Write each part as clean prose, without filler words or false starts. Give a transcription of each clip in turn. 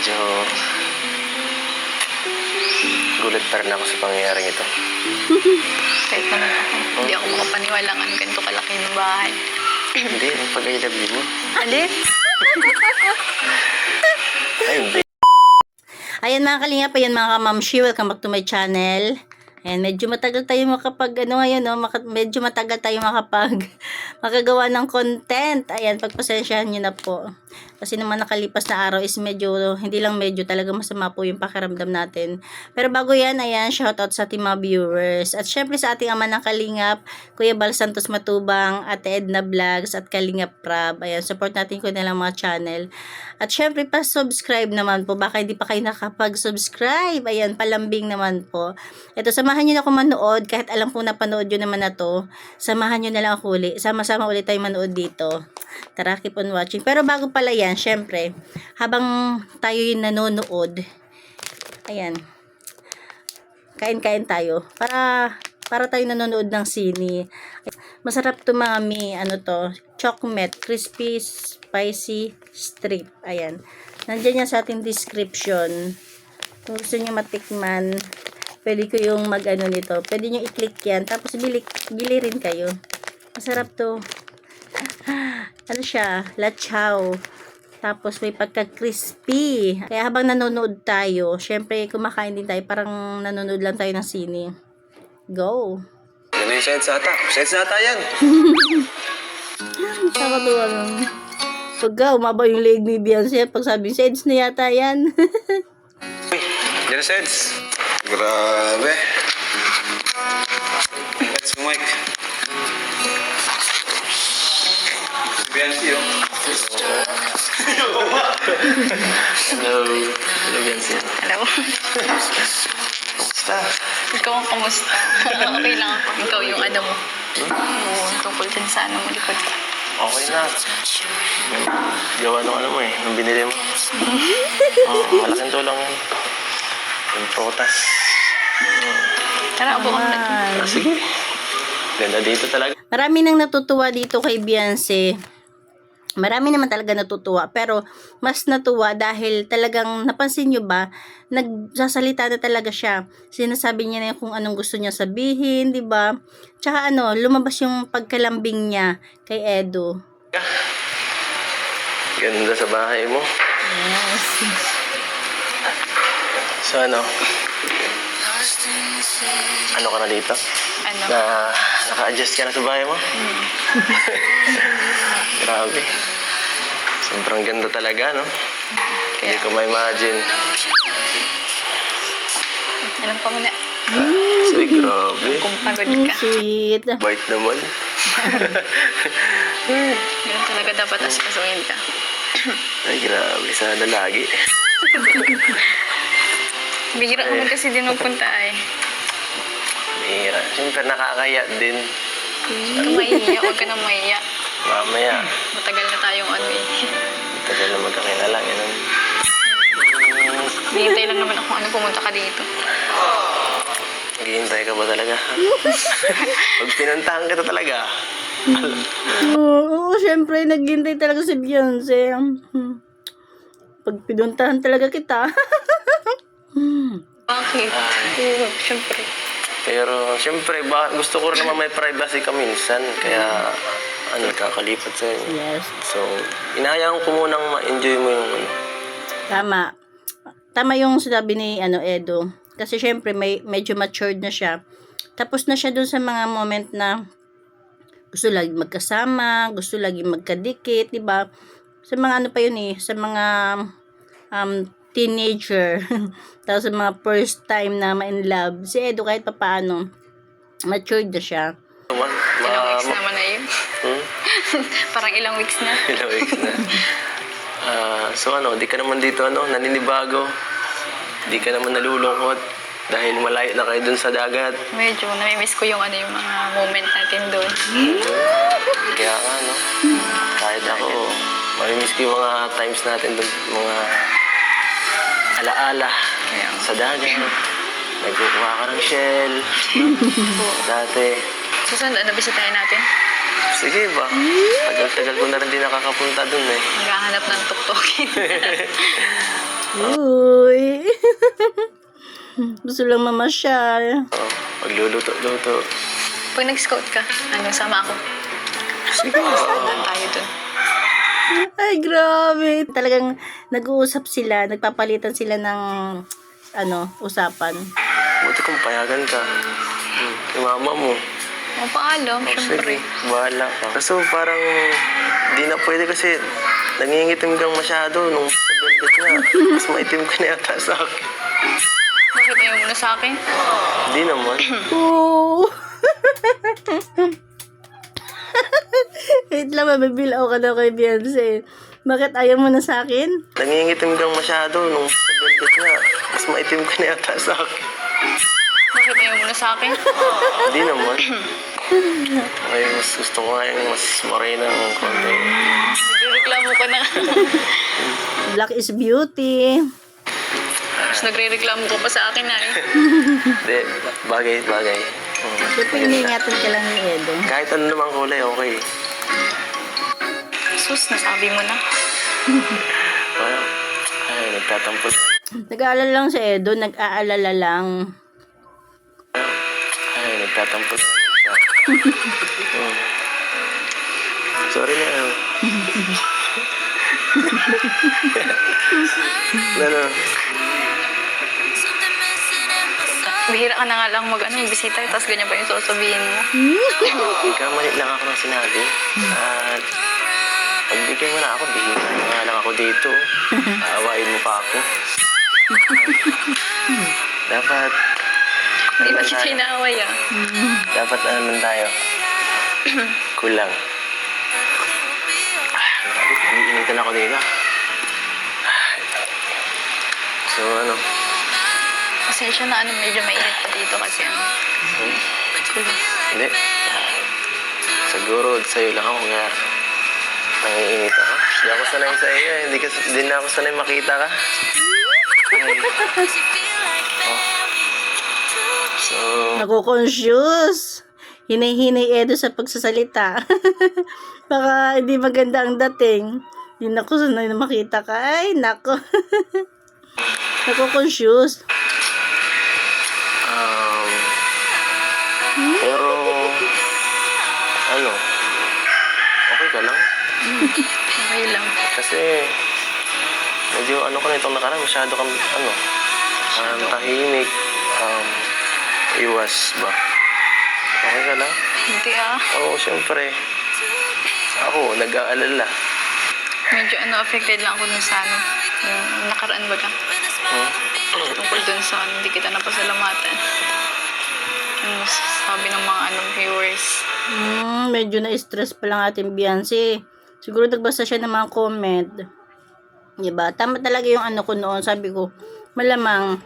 medyo gulat pa rin ako sa pangyayaring ito. Kahit naman ako, hindi ako makapaniwala nga ng ganito kalaki ng bahay. Hindi, ang pag-I love you mo. Alin? Ay, hindi. Ayan mga kalingap, ayan mga kamamshi, welcome back to my channel. Ayan, medyo matagal tayo medyo matagal tayo makagawa ng content. Ayan, pagpasensyahan nyo na po. Kasi naman nakalipas na araw is hindi lang medyo, talaga masama po yung pakiramdam natin. Pero bago yan, ayan, shoutout sa ating mga viewers. At syempre sa ating ama ng kalingap, Kuya Bal Santos Matubang, Ate Edna Vlogs, at Kalingap Prab. Ayan, support natin ko nilang mga channel. At syempre, pa-subscribe naman po. Baka hindi pa kayo nakapag-subscribe. Ayan, palambing naman po. Ito, samahan nyo na ako manood. Kahit alam ko napanood nyo naman na to, samahan nyo na lang ako ulit. Sama-sama ulit tayo manood dito. Tara, keep on watching. Pero bago pala yan, syempre, habang tayo yung nanonood, ayan, kain-kain tayo. Para tayo nanonood ng sine. Masarap to mga chocolate, crispy, spicy strip. Ayan. Nandiyan yan sa ating description. Kung gusto nyo matikman, pwede ko yung nito. Pwede nyo i-click yan. Tapos bili rin kayo. Masarap to. Ano siya? Lachaw. Tapos may pagka-crispy. Kaya habang nanonood tayo, syempre kumakain din tayo. Parang nanonood lang tayo ng sine. Go! Yan yung sense ata. Sense ata yan. Sama to Pagka umaba yung leg ni Beyonce, pag sabi, sense na yata yan. Uy, yan yung sense. Grabe. Let's go, Mike. Biancy, oh. Hello. Hello, Biancy. Hello? Kamusta? Ikaw ang kamusta? Okay lang ako. Ikaw yung mo. Oo, tungkol din sa mo likod. Okay na. Gawa nung mo eh. Nung binili mo. Malaking tulong yan. Yung protas. Tara, upo ka muna. Sige. Ganda dito talaga. Marami nang natutuwa dito kay Beyonce. Marami naman talaga natutuwa. Pero mas natuwa dahil talagang napansin nyo ba, nagsasalita na talaga siya. Sinasabi niya na kung anong gusto niya sabihin, di ba? Tsaka lumabas yung pagkalambing niya kay Edo. Ganda sa bahay mo. Yes. So ano ka na dito? Ano? Naka-adjust ka na sa bahay mo? Grabe. Sobrang ganda talaga, no? Hindi ko ma-imagine. Alam pa muna. Ay, grabe. Kung pagod ka. Sweet. Bait naman. Ganun talaga dapat aspasuhin ka. Ay, grabe. Sana lagi. Bihira naman kasi din magpunta ay. Mira. Siyempre, nakakaya din. Mahiya, huwag ka nang mahiya. Mamaya. Matagal na tayong eh. Tagal na magkakilala. Ganun. Hihintay lang naman ako pumunta ka dito. Naghihintay ka ba talaga? Pag pinuntahan kita talaga. Oo, syempre, naghintay talaga si Beyonce. Pag pinuntahan talaga kita. Bakit? Oo, syempre. Pero, siyempre, gusto ko rin naman may privacy ka minsan. Kaya, kakalipat sa inyo. Yes. So, inahayaan ko munang ma-enjoy mo yung Tama. Tama yung sinabi ni Edo. Kasi syempre medyo matured na siya. Tapos na siya dun sa mga moment na gusto lagi magkasama, gusto lagi magkadikit, 'di ba? Sa mga pa yun sa mga teenager. Tapos sa mga first time na ma-in love. Si Edo kahit papaano matured na siya. Ilang weeks naman na yun. Parang ilang weeks na. Ilang weeks na. So di ka naman dito naninibago. Di ka naman nalulungkot dahil malayo na kayo dun sa dagat. Medyo namimiss ko yung yung mga moment natin doon. Kaya nga kahit ako, mamimiss ko yung mga times natin dun, mga alaala sa dagat. Nagkukuha ka ng shell. Dati. Susunod, bisitahin natin? Sige ba? Tagal-tagal ko na rin din nakakapunta dun eh. Maghahanap ng tuktokin. Uy. Gusto lang mamasyal. Oo, magluluto-luto. Pag nag-scout ka, sama ako. Sige. Saan tayo dun? Ay, grabe. Talagang nag-uusap sila, nagpapalitan sila ng usapan. Buti kung payagan ka. Yung mama mo. O, paalam, syempre. Sige, bahala ka. Kaso parang di na pwede kasi nangingitim kang masyado nung sa velvet nga. Mas maitim ka na yata sa akin. Bakit ayaw mo na sa akin? Di naman. Oo. Wait lang, mabibilaw ka daw kay Beyonce. Bakit ayaw mo na sa akin? Nangingitim kang masyado nung sa velvet nga. Mas maitim ka na yata sa akin. Bakit ayaw mo na sa akin? Di naman. Ay, mas gusto ko nga yung mas morena ng konti. Nagre-reklamo ka na. Black is beauty. Tapos nagre-reklamo ka pa sa akin na eh. Hindi, bagay. Siyempre, iniingatan ka lang ni Edo. Kahit ano namang kulay, okay. Sus, nasabi mo na. Parang, ay, nagtatampo. Nag-aalala lang si Edo, nag-aalala lang. Ay, nagtatampo siya. Sorry na. Ano? Bihira ka na nga lang bisita, tapos ganyan pa yung sasabihin mo. Kamali lang ako ng sinabi. At pagbigay mo na ako, bihira na nga lang ako dito. Aawain mo pa ako. Dapat, Hindi ba siya inaaway ah? dapat ano naman tayo? Kulang. Iniinitan ako dito. So, ano? Pasensya na medyo mainit pa dito kasi Hindi. Siguro sa'yo lang ako nga nangiinit ako. Hindi ako sanay sa iyo. Hindi na ako sanay makita ka. Ay. Oh. So, Naku-conscious. Hinay-hinay Edo sa pagsasalita. Baka hindi maganda ang dating. Hindi na ko sanay na makita ka. Ay, nako. Naku-conscious. Pero, ano, okay ka lang? okay lang. Kasi, medyo ano ka na itong nakaraan, masyado kang, tahimik, iwas ba? Okay ka lang? Hindi ah. Oo, syempre. Ako, nag-aalala. Medyo affected lang ako dun sa yung nakaraan ba ka? Tungkol dun sa hindi kita napasalamatan. Yung sabi ng mga viewers. Medyo na-stress pa lang ating Beyonce. Siguro nagbasa siya ng mga comment. Diba? Tama talaga yung ko noon. Sabi ko, malamang,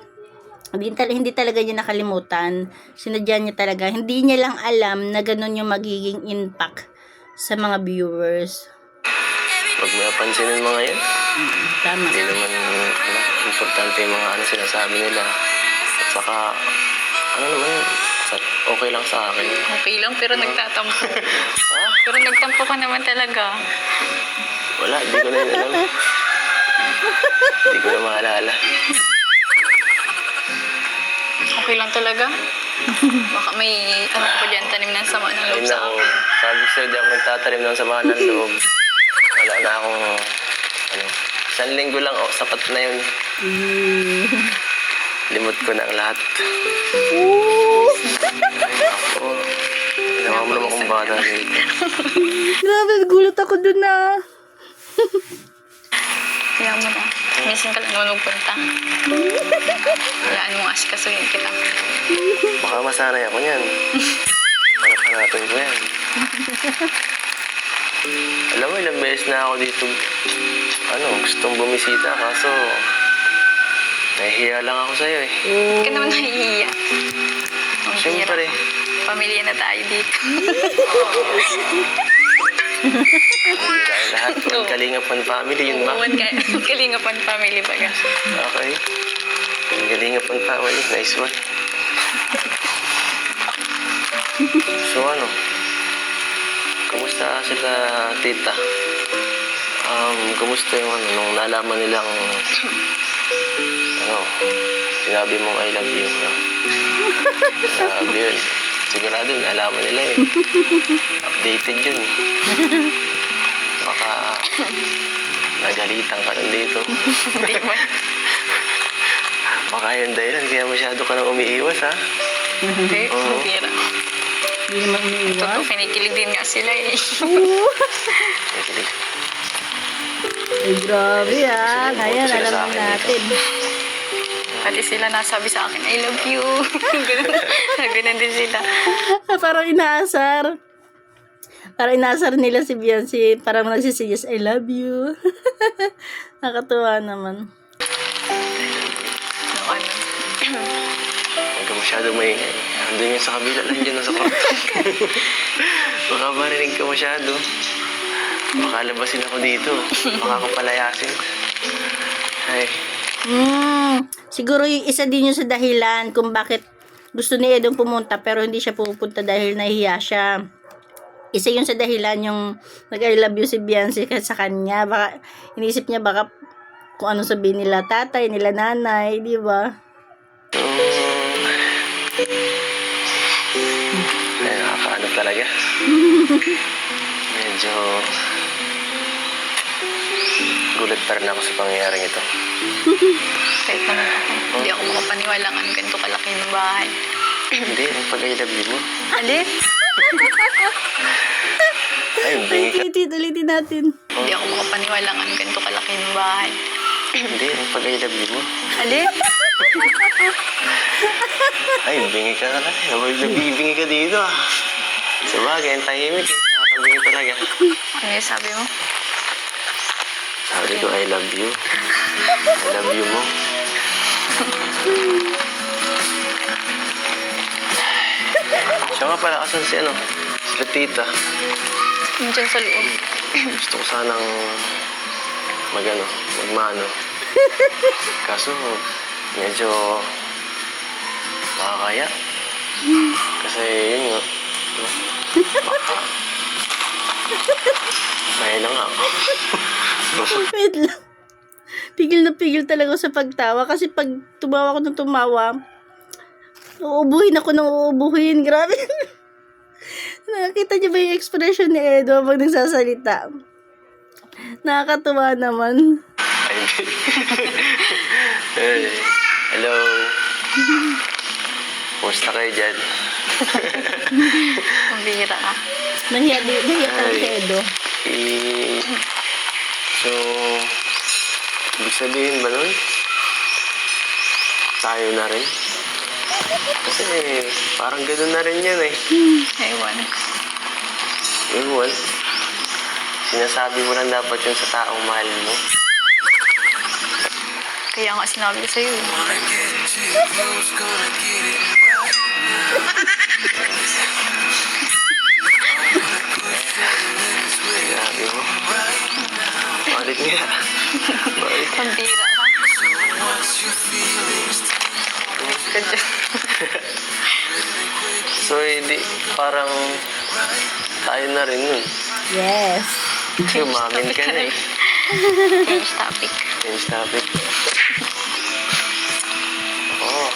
hindi talaga niya nakalimutan. Sinadya niya talaga. Hindi niya lang alam na ganun yung magiging impact sa mga viewers. Pag may pansinin mga yan, Tama. hindi naman importante yung mga sinasabi nila. At saka, naman yun, okay lang sa akin. Okay lang pero nagtatampo. Ha? Pero nagtampo ka naman talaga. Wala, hindi ko na yun alam. Hindi ko na maalala. Okay lang talaga. Baka may ka pa dyan, tanim ng sama ng loob Ayun sa ako, akin. sabi ko sa'yo, di ako nagtatanim ng sama ng loob. Wala na akong, isang linggo lang, sapat na yun. Limot ko na ang lahat. Ako, ginawa mo naman kung bata dito. Grabe, gulat ako dun na. Kaya mo na. Minsan ka lang naman magpunta. Walaan mo asikasuhin kita. Baka masanay ako niyan. Hanap-hanapin ko yan. Alam mo, ilang beses na ako dito, gustong bumisita, kaso nahihiya lang ako sa'yo eh. Hindi ka naman nahihiya. Ang Siyempre. hirap. Pamilya na tayo dito. Dahil lahat ng Kalingapan family, yun ba? Kalingapan family ba ka? Okay. Kalingapan family, nice one. So kamusta sila tita? Kamusta yung nung nalaman nilang Sinabi mong I love you. No? Grabe yun. Sigurado, alaman nila yun. Updated yun. Baka nagalitan ka lang dito. Hindi mo. Baka yun dahilan, kaya masyado ka nang umiiwas, ha? Hindi, Oo. bira. Hindi naman umiiwas. Totoo, kinikilig din nga sila eh. Ay, grabe ah. Ngayon, Sila alam sa na akin natin. Pati sila nasabi sa akin, I love you. Ganun din sila. Parang inaasar. Parang inaasar nila si Beyonce. Parang nagsisiyas, I love you. Nakatuwa naman. No, ano. Huwag ka masyado maingay. Andun yun sa kabila lang dyan sa kwarto. Baka marinig ka masyado. Baka labasin ako dito. Baka ako palayasin. Ay, Siguro yung isa din yung sa dahilan kung bakit gusto ni Edong pumunta pero hindi siya pupunta dahil nahihiya siya. Isa yun sa dahilan yung nag-I love you si Beyonce sa kanya. Baka, inisip niya baka kung ano sabihin nila tatay, nila nanay, di ba? so... Ay, nakakaano talaga. Medyo... gulat pa rin ako sa pangyayaring ito. Kahit naman ako, hindi ako makapaniwala ng ganito kalaki ng bahay. Hindi, ang pag-I love you mo. Alin? Ay, bingi ka. Ulitin natin. Hindi ako makapaniwala ng ganito kalaki ng bahay. Hindi, ang pag-I love you mo. Alin? Ay, bingi ka na lang. Nabibingi ka dito, ah. Sa bagay, ang tahimik eh. Nakakabingi talaga. Ano yung sabi mo? Sabi ko, I love you. I love you mo. Siya nga pala, asan si ano? Si tita. Diyan sa loob. Gusto ko sanang magmano. Kaso, medyo nakakaya. Kasi yun nga. no? Baka. Kaya na nga. Wait lang. Pigil na pigil talaga ako sa pagtawa kasi pag tumawa ko ng tumawa, uubuhin ako ng uubuhin. Grabe. Nakakita niyo ba yung expression ni Edo pag nagsasalita? Nakakatuwa naman. Hey, hello. Kumusta kayo dyan? Pambihira ka. Nahiya talaga si Edo. So, ibig sabihin ba nun? Tayo na rin? Kasi parang gano'n na rin yan eh. Ewan. Ewan. Sinasabi mo lang dapat yun sa taong mahal mo. Kaya nga sinabi ko sa'yo. Sinabi mo. Bakit nga? Bakit? Pambihira ka. Ka dyan. So, hindi, parang tayo na rin nun. Yes. Kasi umamin ka na eh. Change topic. Change topic. Oo.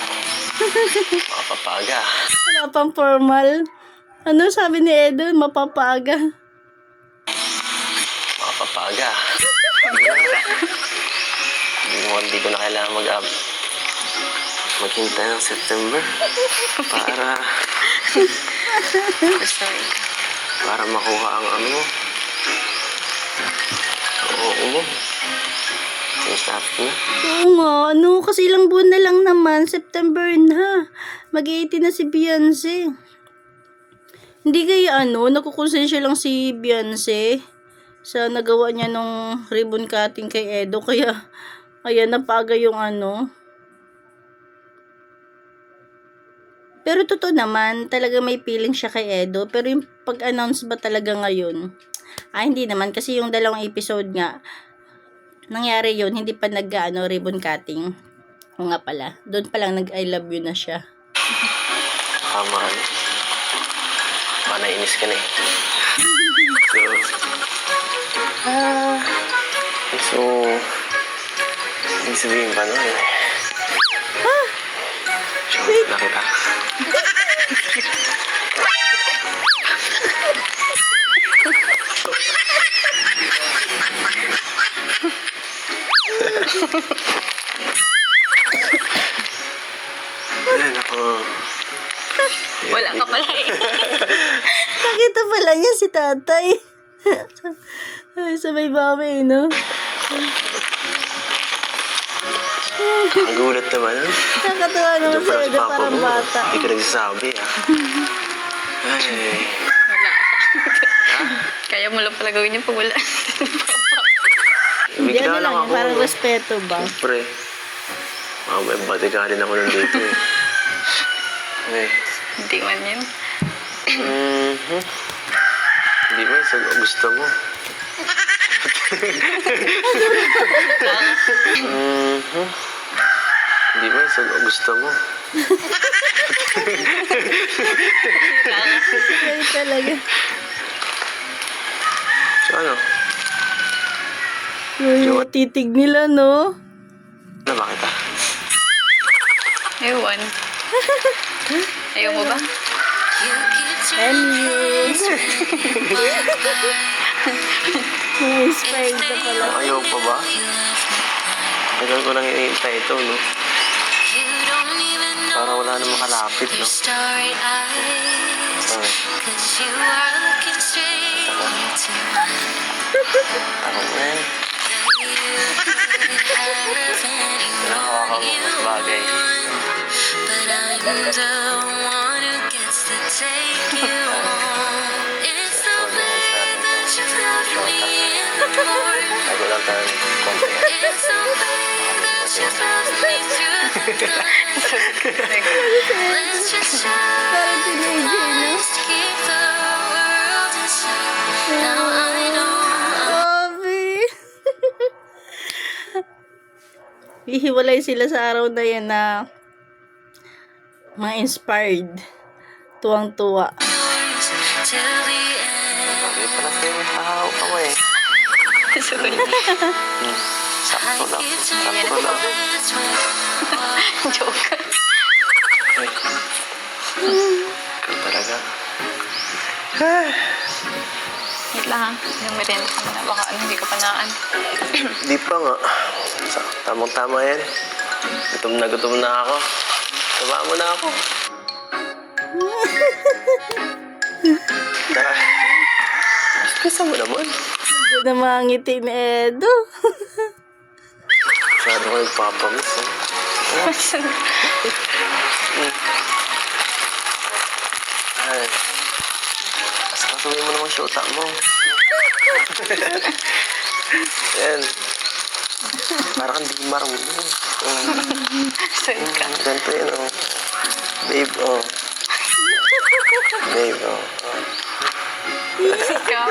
Mapapaga. Wala pang formal. Ano sabi ni Edo? Mapapaga. Mapapaga. Hindi ko na kailangan maghintay ng September para Sorry. para makuha ang ano mo. Oo mo. Change topic na. Oo nga, ano, kasi ilang buwan na lang naman, September na. Mag-18 na si Beyonce. Hindi kaya nakukonsensya lang si Beyonce sa nagawa niya nung ribbon cutting kay Edo, kaya napaga yung Pero totoo naman, talaga may feeling siya kay Edo, pero yung pag-announce ba talaga ngayon? Hindi naman, kasi yung dalawang episode nga, nangyari yun, hindi pa ribbon cutting. O nga pala, doon pa lang nag-I love you na siya. Tama ano. Nainis ka na eh. So, ibig sabihin pa nun Shoot na kita. Ay, naku. Wala ka pala eh. Nakita pala niya si tatay. Ay, sabay bawi, no? Ang gulat naman. Nakatawa naman Ito sa pala si Eda, Papa parang mo. bata. Hindi ka nagsasabi, ah. Ay. Wala ka. Ha? Kaya mo lang pala gawin yung pag wala. Hindi, Bigla ano lang, ako. parang respeto ba? Siyempre. May bodyguard din ako nandito, eh. Ay. Hindi man yun. Mhm. Hindi ba? Sa gusto mo. Mhm. Hindi ba? Sa gusto mo. Ay, talaga. So ano? Yung titig nila, no? Ano ba kita? Ewan. Ayaw mo ba? Anyway. Na-inspired na pala. Ayaw pa ba? Tagal ko lang iniintay ito, no? Para wala na makalapit, no? Ay. Ako na yan. Nakakakawa mas bagay. Tago lang tayo. Konti. Parang teenager, no? Grabe. Hihiwalay sila sa araw na yan na mga inspired. Tuwang-tuwa. Bakit pala sa'yo may hahaw ka mo eh? Sorry. Sakto lang. Sakto lang. Joke. Ay. Ikaw talaga. Wait lang ha. Yung merienda ka muna. Baka hindi ka panaan. Di pa nga. Tamang-tama yan. Gutom na ako. Tama mo na ako. Tara. Gusto mo naman. Hindi na mangiti ni Edo. Masyado ko nagpapamiss. Ay. Asakasuhin mo naman syota mo. Yan. Parang kang di marunong. Sorry ka. Ganito yun, oh. Babe, oh. Babe, oh. Ikaw.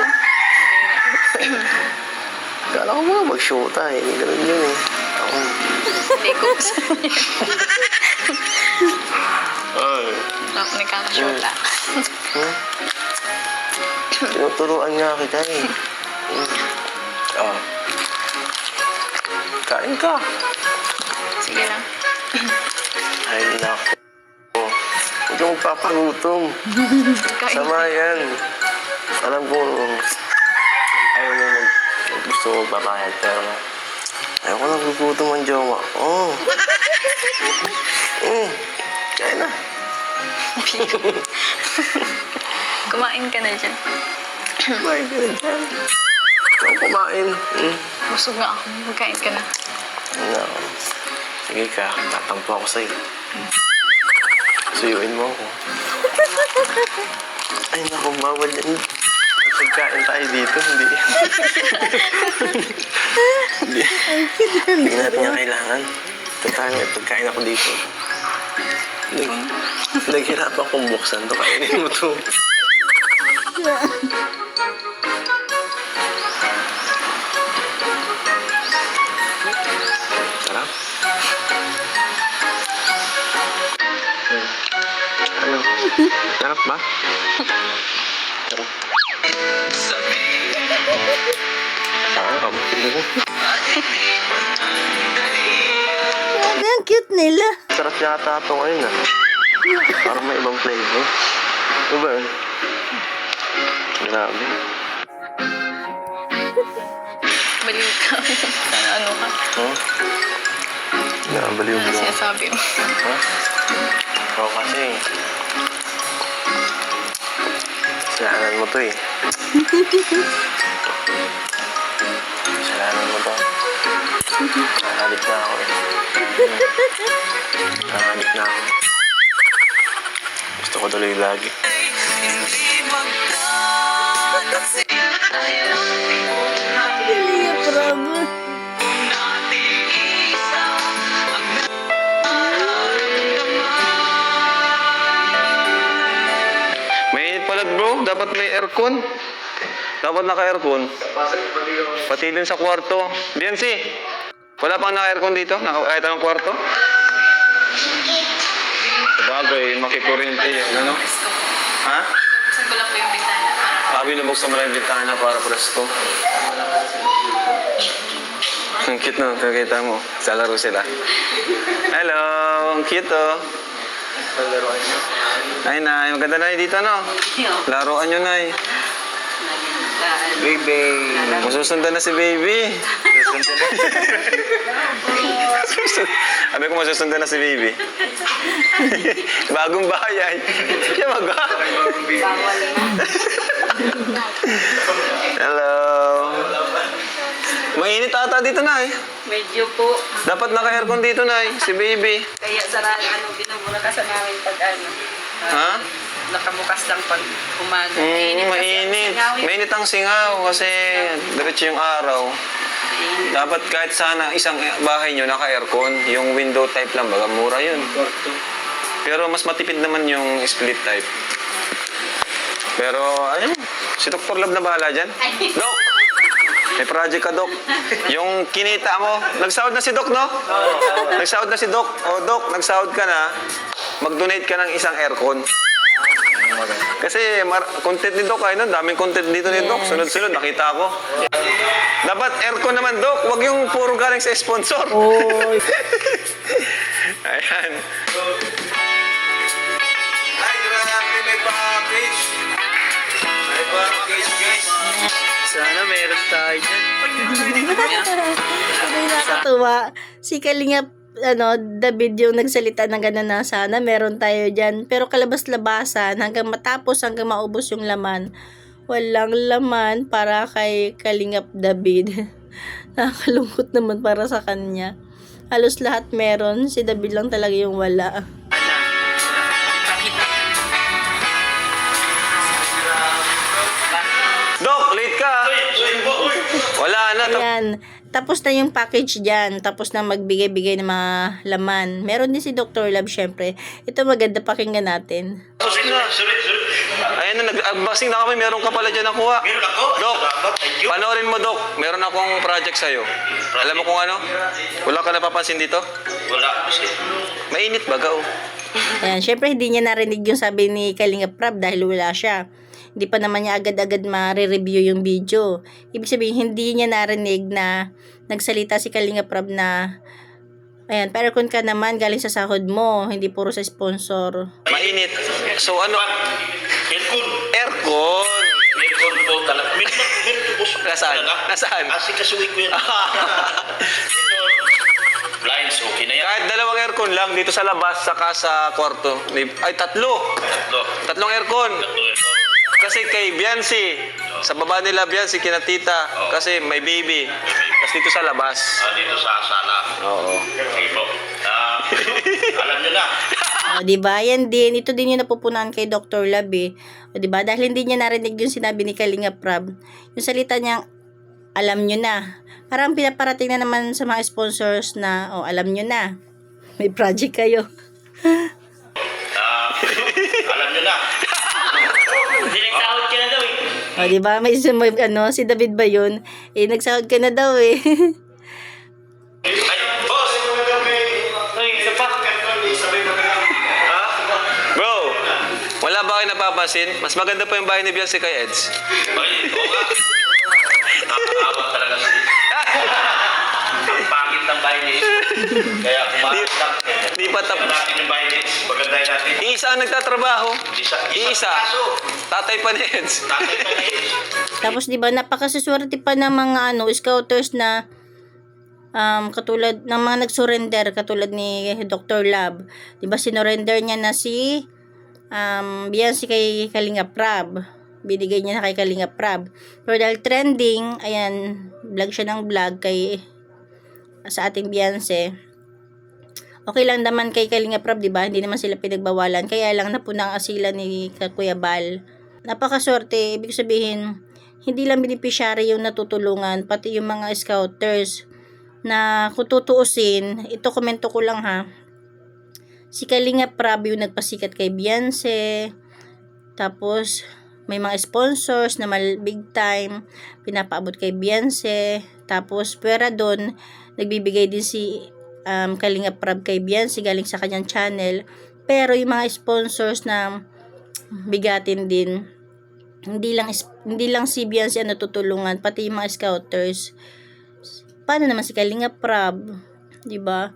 Kala ko mga mag-shota eh. Ganun yun eh. Ako. Hindi ko gusto niya. Ay. Ako nagkakashota. Tinuturuan nga kita eh. Oh. Kain ka. Sige lang. Ay, naku. Huwag kang magpapagutom. Kain. Sama yan. Alam ko, ayaw mo gusto mo magbabayad, pero ayaw ko nagugutom ang jowa. Oh. Kaya na. Kumain ka na dyan. Kumain ka na dyan. Ikaw kumain. Busog nga ako. Magkain ka na. No. Sige ka, tatampo ako sa'yo. Suyuin mo ako. Ay, naku, bawal yan. Pagkain tayo dito, hindi. Hindi. Hindi natin yung kailangan. Total, may pagkain ako dito. Naghirapan kong buksan to. Kainin mo to. Sarap. Ano? Sarap ba? Sarap. Sarap. Grabe, ang cute nila. Sarap yata ito ngayon ah. Parang may ibang flavor. Ano ba yun? Grabe. Baliw ka. Ano ka? Huh? Nakabaliw Ano mo. sinasabi mo? Ha? Oo kasi. Kasalanan mo to eh. Kasalanan mo to. Nakalit na ako eh. Nakalit na ako. Gusto ko tuloy lagi. Kalinga Prab. May init pala bro, dapat may aircon. Dapat naka-aircon. Pati din sa kwarto. BNC, wala pang naka-aircon dito? Kahit anong kwarto? Sabagay, makikuryente yan, ano? Ha? Buksan ko lang po yung bintana para Sabi na buksan mo lang yung bintana para presko. Ang cute no, kakita mo. Sa laro sila. Hello, ang cute oh. Ay, Nay, maganda na dito, no? Laruan nyo, Nay. Baby. Masusundan na si Baby. Sabi ko masusundan na si Baby. Bagong bahay. Siya Hello. Mainit ata dito, Nay. Medyo po. Dapat naka-aircon dito, Nay. Si Baby. Kaya sarado, binubura ka sa namin pag Ha? nakabukas lang pag umaga. Mainit kasi ang Mainit. singaw eh. Mainit ang singaw kasi diretso yung araw. Dapat kahit sana isang bahay nyo naka-aircon, yung window type lang, baga mura yun. Pero mas matipid naman yung split type. Pero ayun, si Dr. Love na bahala dyan. Doc! May project ka, Doc. Yung kinita mo, nagsahod na si Doc, no? Nagsahod na si Doc. O, Doc, nagsahod ka na, mag-donate ka ng isang aircon. Kasi content ni Doc, ay no? Daming content dito ni Doc. Sunod-sunod, nakita ko. Dapat aircon naman, Doc. Huwag yung puro galing sa sponsor. Oh. Ayan. Ay, grabe, may package. May package, guys. Sana meron tayo dyan. Sabay nakatuwa. Si Kalinga, David yung nagsalita ng gano'n na sana meron tayo dyan. Pero kalabas-labasan, hanggang matapos, hanggang maubos yung laman, walang laman para kay Kalingap David. Nakakalungkot naman para sa kanya. Halos lahat meron, si David lang talaga yung wala. Doc, late ka. Wala na. Ayan, tapos na yung package dyan. Tapos na magbigay-bigay ng mga laman. Meron din si Dr. Love, syempre. Ito maganda, pakinggan natin. Tapos na. Ayan na, nag-unboxing na kami. Meron ka pala dyan nakuha. Meron ako. Doc, Salamat. Thank you. panoorin mo, Doc. Meron akong project sa'yo. Alam mo kung ano? Wala ka napapansin dito? Wala kasi. Mainit baga, oh. Ayan, syempre hindi niya narinig yung sabi ni Kalinga Prab dahil wala siya. Hindi pa naman niya agad-agad ma-review yung video. Ibig sabihin, hindi niya narinig na nagsalita si Kalinga Prab na ayan, pa-aircon ka naman galing sa sahod mo, hindi puro sa sponsor. Mainit. So ano? Aircon. Aircon. Aircon po talaga. Meron po po. Nasaan? Nasaan? Kasi kasuwi ko yan. Ito, blinds, okay na yan. Kahit dalawang aircon lang dito sa labas, saka sa kwarto. Ay, tatlo. Tatlo. Tatlong aircon. Tatlo aircon. Kasi kay Biancy, sa baba nila Biancy, kina tita, kasi may baby. Tapos dito sa labas. Dito sa sala. Oo. Okay po. Alam nyo na. O, diba? Yan din. Ito din yung napupunan kay Dr. Love eh. O, diba? Dahil hindi niya narinig yung sinabi ni Kalinga Prab. Yung salita niyang, alam nyo na. Parang pinaparating na naman sa mga sponsors na, alam nyo na. May project kayo. Alam nyo na. Hindi nagsahod ka na daw eh. O, diba? May si David ba yun? Nagsahod ka na daw eh. Ay, boss! Ay, isa pa. Ha? Bro, wala ba kayo napapansin? Mas maganda pa yung bahay ni Biancy kay Eds. Ay, oo nga. Nakakawag talaga siya. Ang pangit ng bahay ni Kaya kumakas lang. Tingnan natin yung violence. Pagandahin natin. Iisa ang nagtatrabaho. Isa. Tatay pa ni Eds. Tatay pa ni Eds. Tapos 'di ba napakasaswerte pa ng mga scouters na katulad ng mga nag-surrender katulad ni Dr. Lab. 'Di ba sinurrender niya na si Beyonce kay Kalinga Prab. Binigay niya na kay Kalinga Prab. Pero dahil trending, ayan, vlog siya ng vlog sa ating Beyonce. Okay lang naman kay Kalinga Prab, 'di ba? Hindi naman sila pinagbawalan. Kaya lang napuna ang asila ni Kuya Bal. Napakaswerte, ibig sabihin hindi lang beneficiary yung natutulungan, pati yung mga scouters na kung tutuusin, ito komento ko lang ha. Si Kalinga Prab yung nagpasikat kay Beyonce. Tapos may mga sponsors na big time pinapaabot kay Beyonce. Tapos pera doon nagbibigay din si Kalinga Prab kay Beyonce galing sa kanyang channel. Pero yung mga sponsors na bigatin din, hindi lang si Beyonce ang natutulungan, pati yung mga scouters. Paano naman si Kalinga Prab, 'di ba?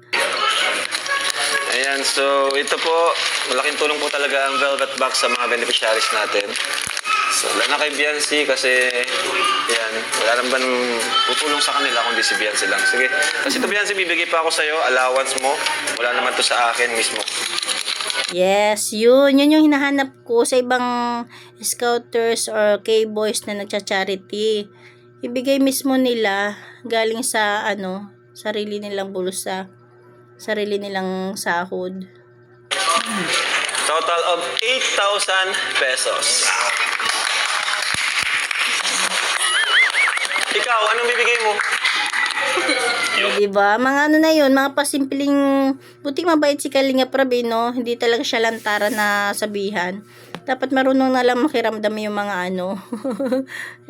Ayan, so ito po, malaking tulong po talaga ang Velvet Box sa mga beneficiaries natin. So, wala na kay Beyonce kasi, yan, wala naman tutulong sa kanila kundi si Beyonce lang. Sige, kasi ito Beyonce, bibigay pa ako sa'yo, allowance mo, wala naman to sa akin mismo. Yes, yun yung hinahanap ko sa ibang scouters or K-boys na nagcha-charity. Ibigay mismo nila galing sa sarili nilang bulsa, sarili nilang sahod. Total of 8,000 pesos. Ikaw, anong bibigay mo? Diba? Mga na yun, mga pasimpleng, buti mabait si Kalinga Prab, no? Hindi talaga siya lantara na sabihan. Dapat marunong na lang makiramdam yung mga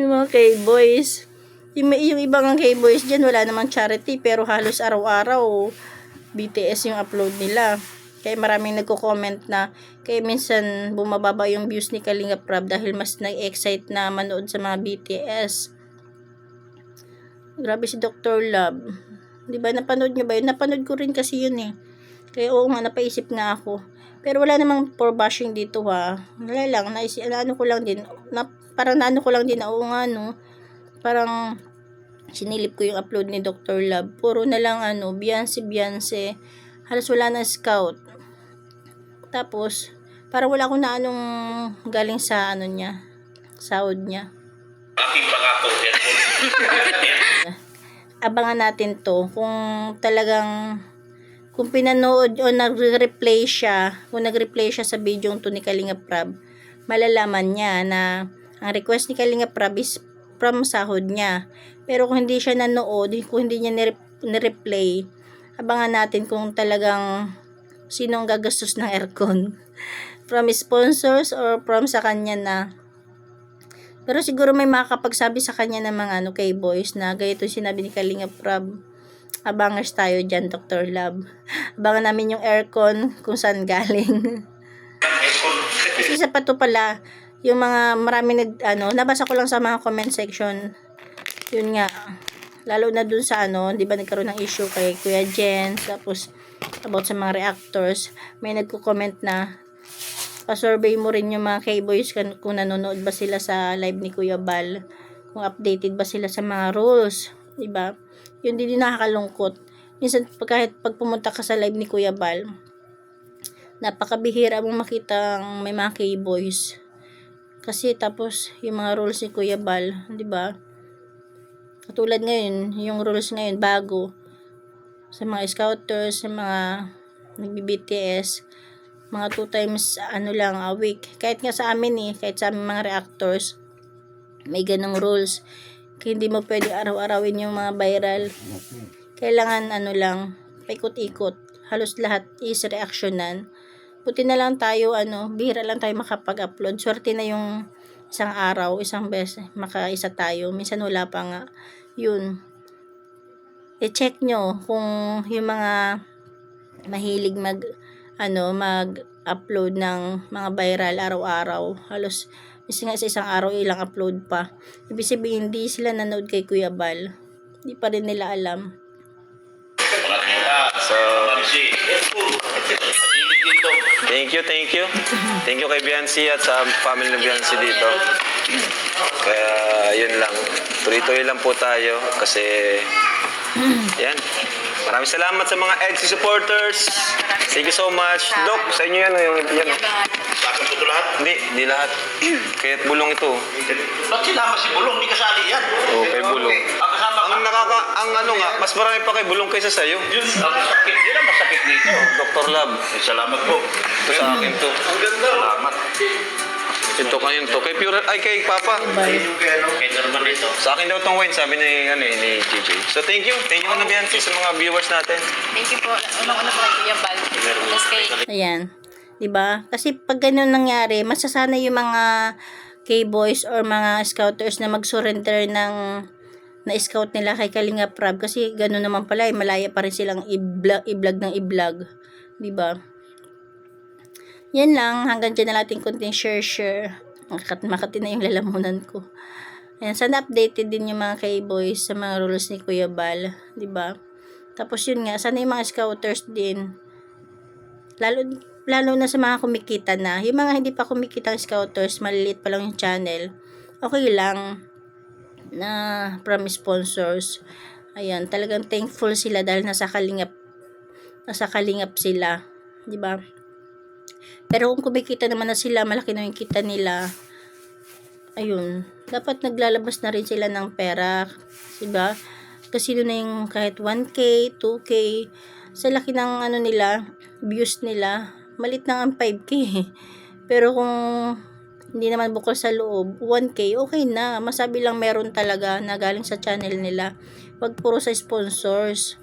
yung mga K-boys. Yung ibang K-boys dyan, wala namang charity, pero halos araw-araw, BTS yung upload nila. Kaya maraming nagko-comment na, kaya minsan bumababa yung views ni Kalinga Prab dahil mas nag-excite na manood sa mga BTS. Grabe si Dr. Love. Di ba, napanood nyo ba yun? Napanood ko rin kasi yun eh. Kaya oo nga, napaisip nga ako. Pero wala namang for bashing dito ha. Wala lang, ko lang din. Parang ko lang din, oo nga no. Parang sinilip ko yung upload ni Dr. Love. Puro na lang Beyonce. Halos wala na scout. Tapos, parang wala ko na galing sa niya. Sahod niya. Aking pangako. Abangan natin to kung talagang kung pinanood o nag-replay siya sa video to ni Kalinga Prab, malalaman niya na ang request ni Kalinga Prab is from sahod niya. Pero kung hindi siya nanood, kung hindi niya ni-replay, abangan natin kung talagang sinong gagastos ng aircon. From sponsors or from sa kanya na. Pero siguro may makakapagsabi sa kanya ng mga K-boys na ganito sinabi ni Kalinga Prab. Abangers tayo dyan, Dr. Love. Abangan namin yung aircon kung saan galing. Kasi isa pa to pala, yung mga marami nabasa ko lang sa mga comment section. Yun nga, lalo na dun sa di ba nagkaroon ng issue kay Kuya Jen, tapos about sa mga reactors, may nagko-comment na pa-survey mo rin yung mga K-boys kung nanonood ba sila sa live ni Kuya Bal, kung updated ba sila sa mga rules, diba? Yun din nakakalungkot. Minsan kahit pag pumunta ka sa live ni Kuya Bal, napakabihira mong makita may mga K-boys. Kasi tapos yung mga rules ni Kuya Bal, diba? Katulad ngayon, yung rules ngayon bago sa mga scouters, sa mga nagbi-BTS, mga 2 times lang a week. Kahit nga sa amin kahit sa aming mga reactors, may ganong rules. Kaya hindi mo pwede araw-arawin yung mga viral. Kailangan lang, paikot-ikot. Halos lahat is reactionan. Buti na lang tayo, bihira lang tayo makapag-upload. Swerte na yung isang araw, isang beses, makaisa tayo. Minsan wala pa nga. Yun. I-check nyo kung yung mga mahilig mag-upload ng mga viral araw-araw. Halos, kasi nga sa isang araw ilang upload pa. Ibig sabihin, hindi sila nanood kay Kuya Bal. Hindi pa rin nila alam. Mga So, Mamsi. Init dito. thank you. Thank you kay Biancy at sa family ng Biancy dito. Kaya, yun lang. Tuloy-tuloy lang po tayo kasi, yan. Maraming salamat sa mga EDC supporters. Thank you so much. Doc, sa inyo yan. Yan. Sakit ko ito lahat. Hindi lahat. Kaya't bulong ito. Ba't sinama si Bulong? Di kasali yan. Oo, kay bulong. Ang kasama ka. Ang ano nga, mas marami pa kay bulong kaysa sa'yo. Yun ang sakit. Yun ang masakit dito. Dr. Lab. Salamat po. Ito sa akin to. Ang ganda. Salamat. Ito kayo to. Kay Pure, ay kay Papa. Kay Norman ito. Sa akin daw tong wine, sabi ni JJ. So thank you na Biancy sa mga viewers natin. Thank you po. Unang-una po kay Kuya Bal. Tapos kay Ayan. 'Di ba? Kasi pag ganun nangyari, masasanay yung mga K-boys or mga scouters na mag-surrender ng na-scout nila kay Kalinga Prab kasi ganun naman pala, malaya pa rin silang i-vlog ng i-vlog. 'Di ba? Yan lang, hanggang dyan na natin konting share. Makati na yung lalamunan ko. Ayan, sana updated din yung mga K-boys sa mga rules ni Kuya Bal, 'di ba? Tapos yun nga, sana yung mga scouters din, lalo na sa mga kumikita na. Yung mga hindi pa kumikita ng scouters, maliliit pa lang yung channel, okay lang na from sponsors. Ayan, talagang thankful sila dahil nasa kalingap sila, 'di ba? Pero kung kumikita naman na sila, malaki na yung kita nila, ayun, dapat naglalabas na rin sila ng pera, 'di ba? Kasi doon na yung kahit 1K, 2K, sa laki ng ano nila, views nila, malit na ang 5K. Pero kung hindi naman bukol sa loob, 1K, okay na. Masabi lang meron talaga na galing sa channel nila. Wag puro sa sponsors.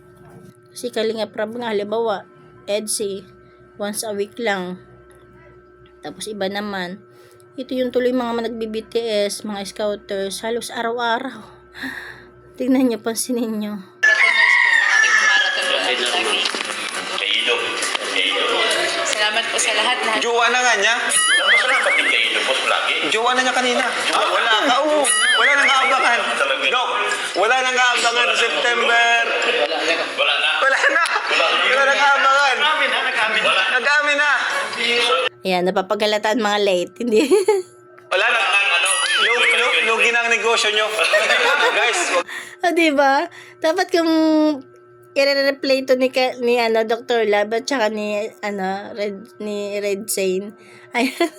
Si Kalinga Prab nga, halimbawa, EDC, once a week lang. Tapos iba naman, ito yung tuloy mga nagbi-BTS, mga scouters, halos araw-araw. Tingnan nyo, pansinin nyo. marathon po namin lagi. Kay Ido. Salamat po sa lahat. Jowa na nga niya. Salamat din kay Ido po lagi. Jowa na niya kanina. Wala ka. Oo. Wala nang kaabangan. Doc, wala nang kaabangan sa September. Wala na. Wala nang kaabangan. Nag-amin. Wala. Nag-amin na. Ayan, napapagalataan mga late. Hindi. Wala na. Lugi na ang negosyo nyo. Guys, O, diba? Dapat kung i-replay to ni Dr. Lab at saka ni Red Zane. Ayan.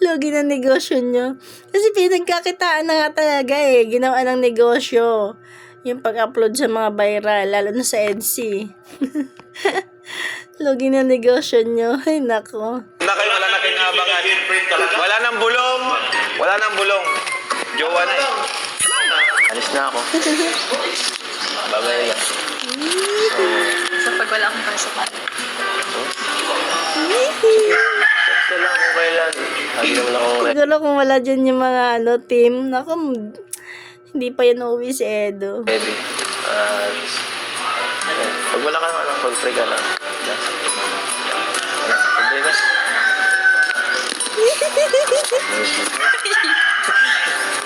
Lugi na negosyo nyo. Kasi pinagkakitaan na nga talaga eh. Ginawa ng negosyo. Yung pag-upload sa mga viral, lalo na sa EDC. Lugi na negosyo nyo. Ay, nako. wala na kayong abangan. Wala nang bulong. Jowa na. Alis na ako. Babay na. So pag wala akong pasukan. Text na lang kung kailan. Lagi naman ako Siguro kung wala dyan yung mga team, nako, hindi pa yan uuwi si Edo. ready. Pag wala ka naman, pag-pray ka lang. Pag-pray ka.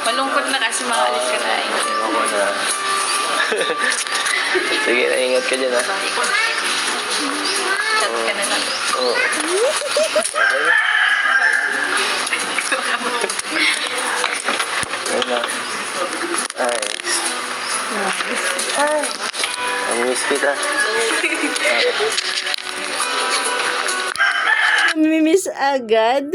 Malungkot na kasi mga alis ka na. Ewan ko na. Sige, naingat ka dyan ha. Chat ka na lang. Oo. Okay na. Ayun na. Ay. Ang miss kita. Mimiss agad.